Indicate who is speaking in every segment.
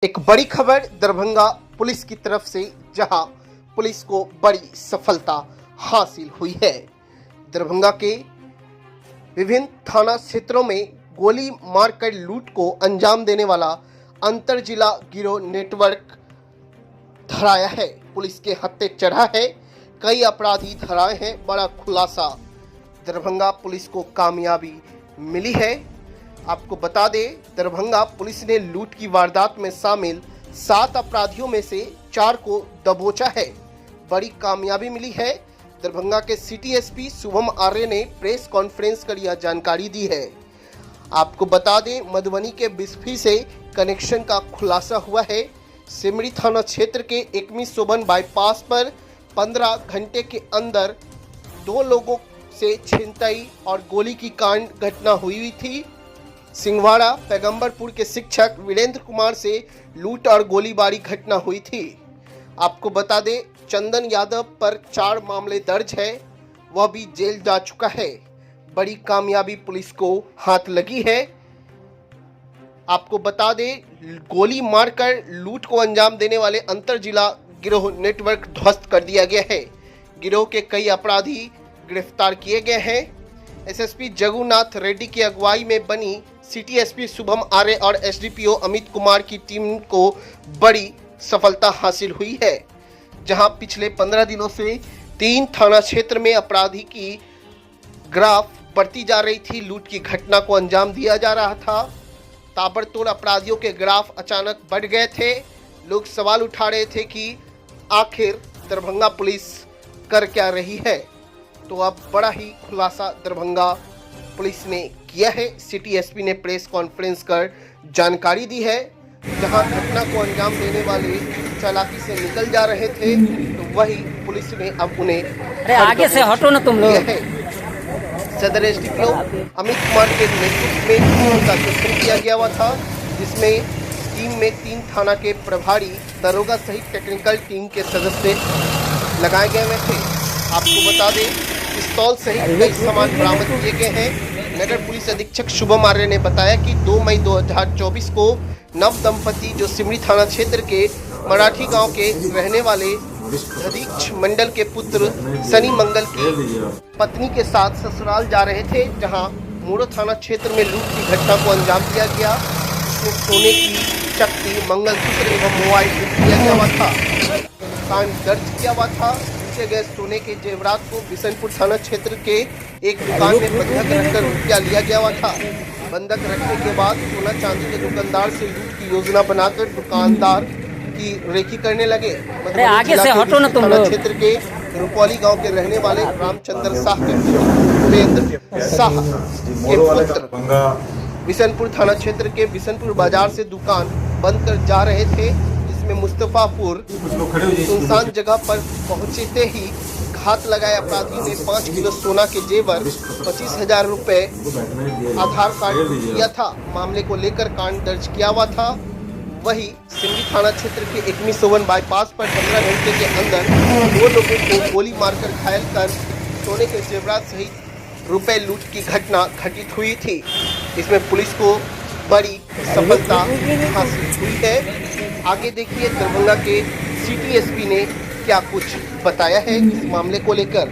Speaker 1: एक बड़ी खबर दरभंगा पुलिस की तरफ से, जहां पुलिस को बड़ी सफलता हासिल हुई है। दरभंगा के विभिन्न थाना क्षेत्रों में गोली मारकर लूट को अंजाम देने वाला अंतर जिला गिरोह नेटवर्क धराया है। पुलिस के हत्थे चढ़ा है, कई अपराधी धराए हैं। बड़ा खुलासा दरभंगा पुलिस को कामयाबी मिली है। आपको बता दें, दरभंगा पुलिस ने लूट की वारदात में शामिल 7 अपराधियों में से 4 को दबोचा है। बड़ी कामयाबी मिली है। दरभंगा के सिटी एसपी शुभम आर्य ने प्रेस कॉन्फ्रेंस कर यह जानकारी दी है। आपको बता दें, मधुबनी के बिस्फी से कनेक्शन का खुलासा हुआ है। सिमरी थाना क्षेत्र के एकमी सोबन बाईपास पर 15 घंटे के अंदर 2 लोगों से छिनतई और गोली की कांड घटना हुई थी। सिंघवाड़ा पैगंबरपुर के शिक्षक वीरेंद्र कुमार से लूट और गोलीबारी घटना हुई थी। आपको बता दें, चंदन यादव पर 4 मामले दर्ज है, वह भी जेल जा चुका है। बड़ी कामयाबी पुलिस को हाथ लगी है। आपको बता दें, गोली मारकर लूट को अंजाम देने वाले अंतर जिला गिरोह नेटवर्क ध्वस्त कर दिया गया है। गिरोह के कई अपराधी गिरफ्तार किए गए हैं। एसएसपी जगुनाथ रेड्डी की अगुवाई में बनी सिटी एसपी शुभम आर्य और एसडीपीओ अमित कुमार की टीम को बड़ी सफलता हासिल हुई है। जहां पिछले 15 दिनों से 3 थाना क्षेत्र में अपराधी की ग्राफ बढ़ती जा रही थी। लूट की घटना को अंजाम दिया जा रहा था। ताबड़तोड़ अपराधियों के ग्राफ अचानक बढ़ गए थे। लोग सवाल उठा रहे थे कि आखिर दरभंगा पुलिस कर क्या रही है। तो अब बड़ा ही खुलासा दरभंगा पुलिस ने किया है। सिटी एसपी ने प्रेस कॉन्फ्रेंस कर जानकारी दी है। जहां घटना को अंजाम देने वाले चालाकी से निकल जा रहे थे, तो वही पुलिस ने अब उन्हें
Speaker 2: आगे से हटो ना तुम लोग।
Speaker 1: सदर एसडीपीओ अमित कुमार के नेतृत्व में टीम का गठन किया गया हुआ था, जिसमें टीम में 3 थाना के प्रभारी, दरोगा सहित टेक्निकल टीम के सदस्य लगाए गए थे। आपको बता दें, पिस्तौल सहित कई सामान बरामद किए गए हैं। नगर पुलिस अधीक्षक शुभम आर्य ने बताया कि 2 मई 2024 को नव दंपति जो सिमरी थाना क्षेत्र के मराठी गांव के रहने वाले अधीक्ष मंडल के पुत्र सनी मंगल की पत्नी के साथ ससुराल जा रहे थे, जहां मोरो थाना क्षेत्र में लूट की घटना को अंजाम दिया गया। इसमें सोने की चक्की, मंगलसूत्र एवं मोबाइल लूट किया गया हुआ था। कांड दर्ज किया हुआ था। लूटे गए सोने के जेवरात को बिशनपुर थाना क्षेत्र के एक दुकान में बंधक रखकर रुपया लिया गया हुआ था। बंधक रखने के बाद सोना चांदी के दुकानदार से लूट की योजना बनाकर दुकानदार की रेकी करने लगे।
Speaker 2: आगे से हटो ना तुम लोग।
Speaker 1: क्षेत्र के रुपौली गांव के रहने वाले रामचंद्र शाह के उपेंद्र शाह के पुत्र बिशनपुर थाना क्षेत्र के बिशनपुर बाजार से दुकान बंद कर जा रहे थे, जिसमें मुस्तफापुर सुनसान जगह पर पहुंचते ही घात लगाए अपराधियों ने 5 किलो सोना के जेवर, 25,000 रुपए, आधार कार्ड दिया था। मामले को लेकर कांड दर्ज किया हुआ था। वही सिमरी थाना क्षेत्र के एकमी सोबन बाईपास पर 15 घंटे के अंदर 2 लोगों को गोली मारकर घायल कर सोने के जेवरात सहित रुपए लूट की घटना घटित हुई थी। इसमें पुलिस को बड़ी सफलता हासिल हुई है। आगे देखिए दरभंगा के सिटी एसपी ने क्या कुछ बताया है इस मामले को लेकर।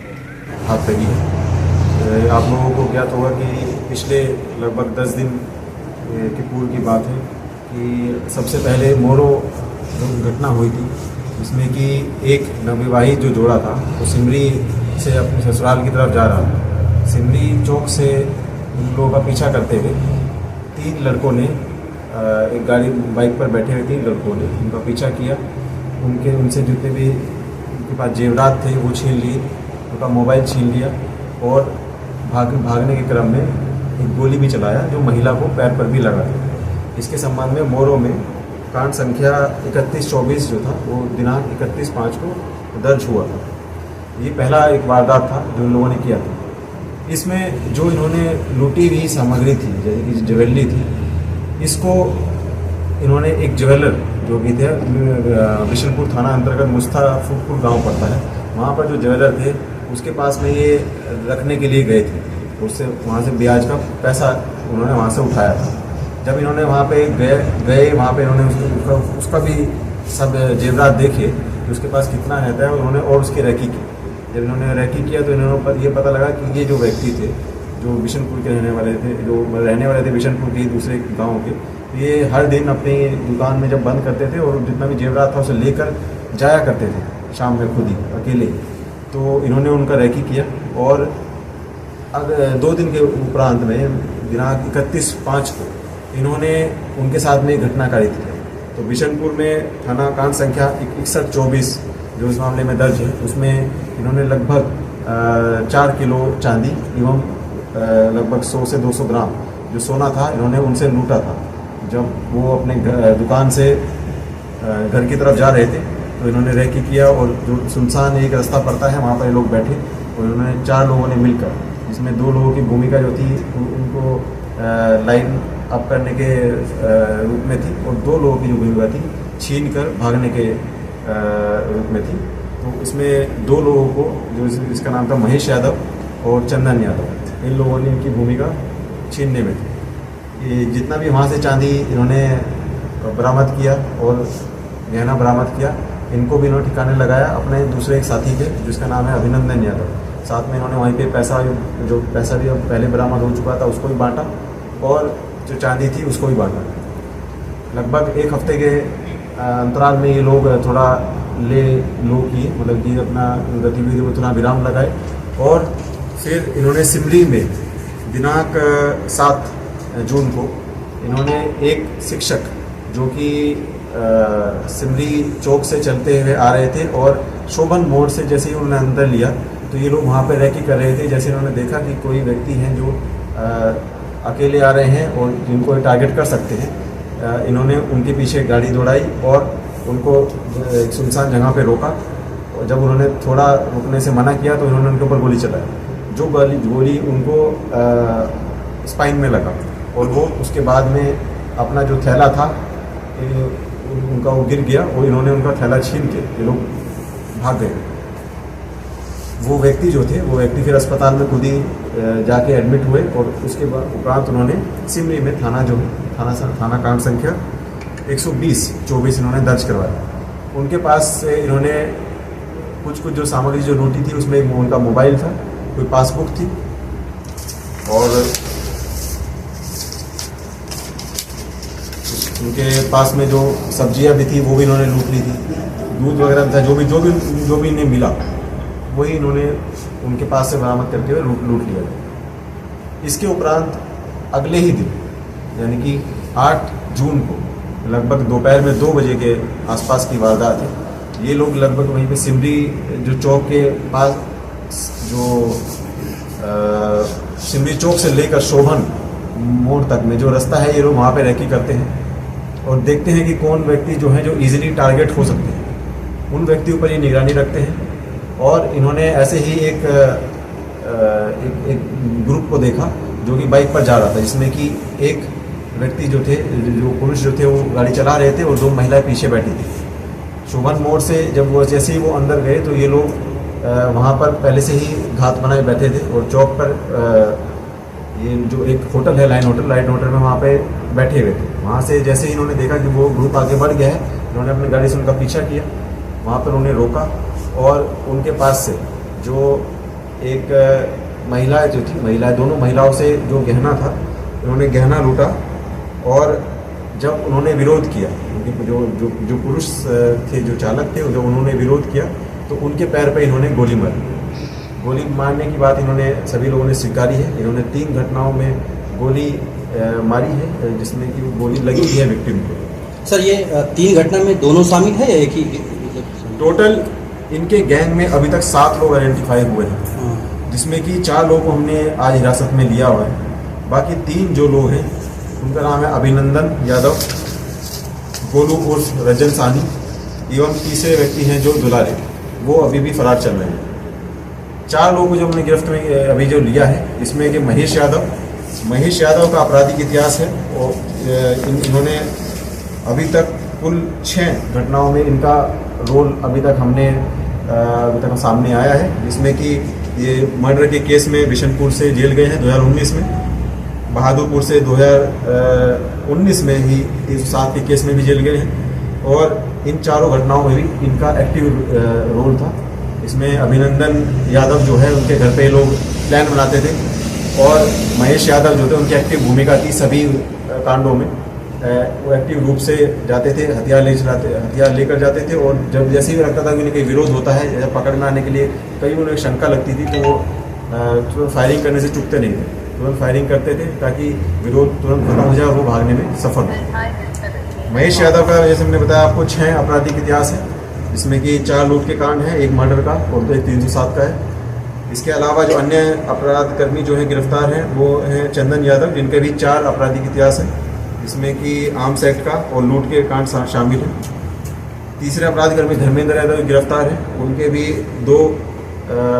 Speaker 3: हाथ लगी है। आप लोगों को ज्ञात होगा कि पिछले लगभग 10 दिन की पूर्व की बात है कि सबसे पहले मोरो घटना हुई थी, जिसमें कि एक नवविवाहित जो जोड़ा था वो सिमरी से अपने ससुराल की तरफ जा रहा था। सिमरी चौक से उन लोगों का पीछा करते हुए 3 लड़कों ने, एक गाड़ी बाइक पर बैठे हुए 3 लड़कों ने उनका पीछा किया। उनसे जितने भी उनके पास जेवरात थे वो छीन लिए, उनका मोबाइल छीन लिया और भागने के क्रम में एक गोली भी चलाया, जो महिला को पैर पर भी लगा था। इसके संबंध में मोरो में कांड संख्या 3124 जो था वो दिनांक 31/5 को दर्ज हुआ था। ये पहला एक वारदात था जो इन लोगों ने किया था। इसमें जो इन्होंने लूटी हुई सामग्री थी, जैसे कि ज्वेलरी थी, इसको इन्होंने एक ज्वेलर जो भी थे, बिशनपुर थाना अंतर्गत मुस्तफापुर गांव पड़ता है, वहाँ पर जो ज्वेलर थे उसके पास में ये रखने के लिए गए थे। उससे वहाँ से ब्याज का पैसा उन्होंने वहाँ से उठाया था। जब इन्होंने वहाँ पे गए वहाँ पे इन्होंने उसका भी सब जेवरात देखे कि उसके पास कितना रहता है, उन्होंने और उसकी रैकी की। जब इन्होंने रैकी किया तो इन्होंने ये पता लगा कि ये जो व्यक्ति थे जो बिशनपुर के रहने वाले थे बिशनपुर के दूसरे गाँव के, ये हर दिन अपनी दुकान में जब बंद करते थे और जितना भी जेवरात था उसे लेकर जाया करते थे शाम में खुद ही अकेले। तो इन्होंने उनका रैकी किया और अब 2 दिन के उपरांत में दिनांक 31/5 को इन्होंने उनके साथ में एक घटना कारित किया। तो बिशनपुर में थाना कांड संख्या 6124 जो इस मामले में दर्ज है, उसमें इन्होंने लगभग 4 किलो चांदी एवं लगभग 100 से 200 ग्राम जो सोना था इन्होंने उनसे लूटा था। जब वो अपने दुकान से घर की तरफ जा रहे थे तो इन्होंने रैकी किया और जो सुनसान एक रास्ता पड़ता है वहाँ पर लोग बैठे और इन्होंने 4 लोगों ने मिलकर, जिसमें 2 लोगों की भूमिका जो थी उनको लाइन अप करने के रूप में थी और 2 लोगों की जो भूमिका थी छीन कर भागने के रूप में थी। तो इसमें 2 लोगों को जो इसका नाम था महेश यादव और चंदन यादव, इन लोगों ने इनकी भूमिका छीनने में थी। ये जितना भी वहाँ से चांदी इन्होंने बरामद किया और गहना बरामद किया, इनको भी इन्होंने ठिकाने लगाया अपने दूसरे एक साथी के जिसका नाम है अभिनंदन यादव। साथ में इन्होंने वहीं पे पैसा भी पहले बरामद हो चुका था उसको भी बांटा और जो चांदी थी उसको भी बांटा। लगभग 1 हफ्ते के अंतराल में ये लोग थोड़ा लो किए, मतलब कि अपना गतिविधि में थोड़ा विराम लगाए और फिर इन्होंने सिमरी में दिनांक 7 जून को इन्होंने एक शिक्षक जो कि सिमरी चौक से चलते हुए आ रहे थे और शोभन मोड़ से जैसे ही उन्होंने अंदर लिया तो ये लोग वहाँ पर रैकी कर रहे थे। जैसे इन्होंने देखा कि कोई व्यक्ति हैं जो अकेले आ रहे हैं और जिनको टारगेट कर सकते हैं, इन्होंने उनके पीछे गाड़ी दौड़ाई और उनको एक सुनसान जगह पे रोका। और जब उन्होंने थोड़ा रुकने से मना किया तो इन्होंने उनके ऊपर गोली चलाई। जो गोली उनको स्पाइन में लगा और वो उसके बाद में अपना जो थैला था उनका वो गिर गया और इन्होंने उनका थैला छीन के ये लोग भाग गए। वो व्यक्ति जो थे वो व्यक्ति फिर अस्पताल में खुद ही जाके एडमिट हुए और उसके बाद उपरांत उन्होंने सिमरी में थाना कांड संख्या 120/24 इन्होंने दर्ज करवाया। उनके पास से इन्होंने कुछ जो सामग्री जो लूटी थी उसमें उनका मोबाइल था, कोई पासबुक थी और उनके पास में जो सब्जियां भी थी वो भी इन्होंने लूट ली थी। दूध वगैरह था जो भी इन्हें मिला वही इन्होंने उनके पास से बरामद करते हुए लूट लिया। इसके उपरांत अगले ही दिन यानी कि 8 जून को लगभग दोपहर में 2 बजे के आसपास की वारदात है। ये लोग लगभग वहीं पे सिमरी जो चौक के पास जो सिमरी चौक से लेकर शोभन मोड़ तक में जो रास्ता है ये लोग वहाँ पे रैकी करते हैं और देखते हैं कि कौन व्यक्ति जो है जो इजीली टारगेट हो सकते हैं, उन व्यक्तियों पर ये निगरानी रखते हैं। और इन्होंने ऐसे ही एक ग्रुप को देखा जो कि बाइक पर जा रहा था, जिसमें कि एक व्यक्ति जो पुरुष जो थे वो गाड़ी चला रहे थे और 2 महिलाएं पीछे बैठी थी। शोभन मोड़ से जब वो जैसे ही वो अंदर गए तो ये लोग वहाँ पर पहले से ही घात बनाए बैठे थे और चौक पर ये जो एक होटल है लाइन होटल में वहाँ पे बैठे हुए थे। वहाँ से जैसे ही इन्होंने देखा कि वो ग्रुप आगे बढ़ गया है, इन्होंने अपनी गाड़ी से उनका पीछा किया। वहाँ पर उन्हें रोका और उनके पास से जो एक दोनों महिलाओं से जो गहना था उन्होंने गहना लूटा और जब उन्होंने विरोध किया, उनके जो पुरुष थे जो चालक थे जब उन्होंने विरोध किया तो उनके पैर पे इन्होंने गोली मारी। गोली मारने की बात इन्होंने सभी लोगों ने स्वीकारी है। इन्होंने 3 घटनाओं में गोली मारी है जिसमें कि गोली लगी है विक्टिम को।
Speaker 4: सर ये 3 घटना में दोनों शामिल है या एक ही?
Speaker 3: टोटल इनके गैंग में अभी तक 7 लोग आइडेंटिफाई हुए हैं, जिसमें कि 4 लोग को हमने आज हिरासत में लिया हुआ है। बाकी 3 जो लोग हैं उनका नाम है अभिनंदन यादव, गोलू उर्फ रजन सानी एवं तीसरे व्यक्ति हैं जो दुलारे, वो अभी भी फरार चल रहे हैं। 4 लोगों को जो हमने गिरफ्त में अभी जो लिया है इसमें कि महेश यादव का आपराधिक इतिहास है और इन्होंने अभी तक कुल 6 घटनाओं में इनका रोल अभी तक सामने आया है, जिसमें कि ये मर्डर के केस में बिशनपुर से जेल गए हैं 2019 में। बहादुरपुर से 2019 में ही 307 के केस में भी जेल गए हैं और इन चारों घटनाओं में भी इनका एक्टिव रोल था। इसमें अभिनंदन यादव जो है उनके घर पे लोग प्लान बनाते थे और महेश यादव जो थे उनकी एक्टिव भूमिका थी सभी कांडों में। वो एक्टिव रूप से जाते थे, हथियार लेकर जाते थे और जब जैसे ही लगता था कि उन्हें कोई विरोध होता है, जैसे पकड़ में आने के लिए कई उन्हें शंका लगती थी तो वो तुरंत फायरिंग करने से चूकते नहीं थे, तुरंत फायरिंग करते थे ताकि विरोध तुरंत खत्म हो जाए और वो भागने में सफल हो। महेश यादव का जैसे मैंने बताया आपको 6 आपराधिक इतिहास है, जिसमें कि 4 लूट के कांड हैं, 1 मर्डर का और 1 307 का है। इसके अलावा जो अन्य अपराध कर्मी जो है गिरफ्तार हैं वो हैं चंदन यादव, जिनके भी 4 आपराधिक इतिहास हैं, जिसमें कि आर्म्स एक्ट का और लूट के कांड शामिल हैं। तीसरे अपराध कर्मी धर्मेंद्र यादव गिरफ्तार हैं, उनके भी 2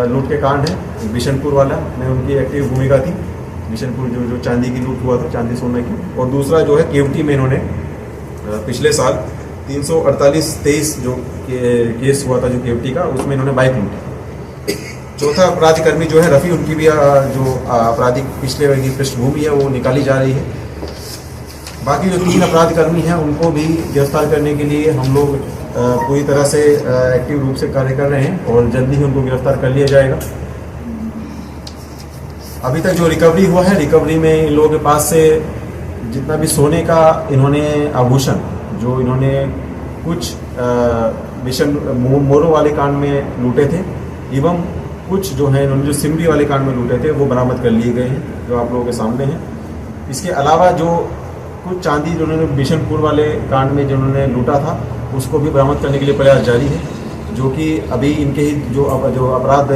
Speaker 3: लूट के कांड हैं। बिशनपुर वाला में उनकी एक्टिव भूमिका थी, बिशनपुर जो चांदी की लूट हुआ था, चांदी सोने की। और दूसरा जो है केवटी में इन्होंने पिछले साल 348-23 जो केस हुआ था जो केवटी का, उसमें इन्होंने बाइक लूटी। चौथा अपराध कर्मी जो है रफ़ी, उनकी भी जो आपराधिक पिछले वर्ग की पृष्ठभूमि है वो निकाली जा रही है। बाकी जो 3 अपराध कर्मी हैं उनको भी गिरफ्तार करने के लिए हम लोग पूरी तरह से एक्टिव रूप से कार्य कर रहे हैं और जल्दी ही उनको गिरफ्तार कर लिया जाएगा। अभी तक जो रिकवरी हुआ है, रिकवरी में इन लोगों के पास से जितना भी सोने का इन्होंने आभूषण जो इन्होंने कुछ मोरो वाले कांड में लूटे थे एवं कुछ जो है इन्होंने जो सिमरी वाले कांड में लूटे थे वो बरामद कर लिए गए हैं, जो आप लोगों के सामने हैं। इसके अलावा जो कुछ चांदी जो उन्होंने बिशनपुर वाले कांड में जिन्होंने लूटा था उसको भी बरामद करने के लिए प्रयास जारी है, जो कि अभी इनके ही जो अपराध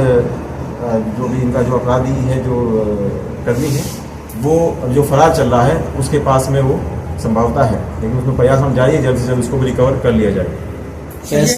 Speaker 3: जो भी इनका जो अपराधी है जो कर्मी है वो जो फरार चल रहा है उसके पास में वो संभावना है, लेकिन उसमें प्रयास हम जारी है, जल्द से जल्द उसको भी रिकवर कर लिया जाए।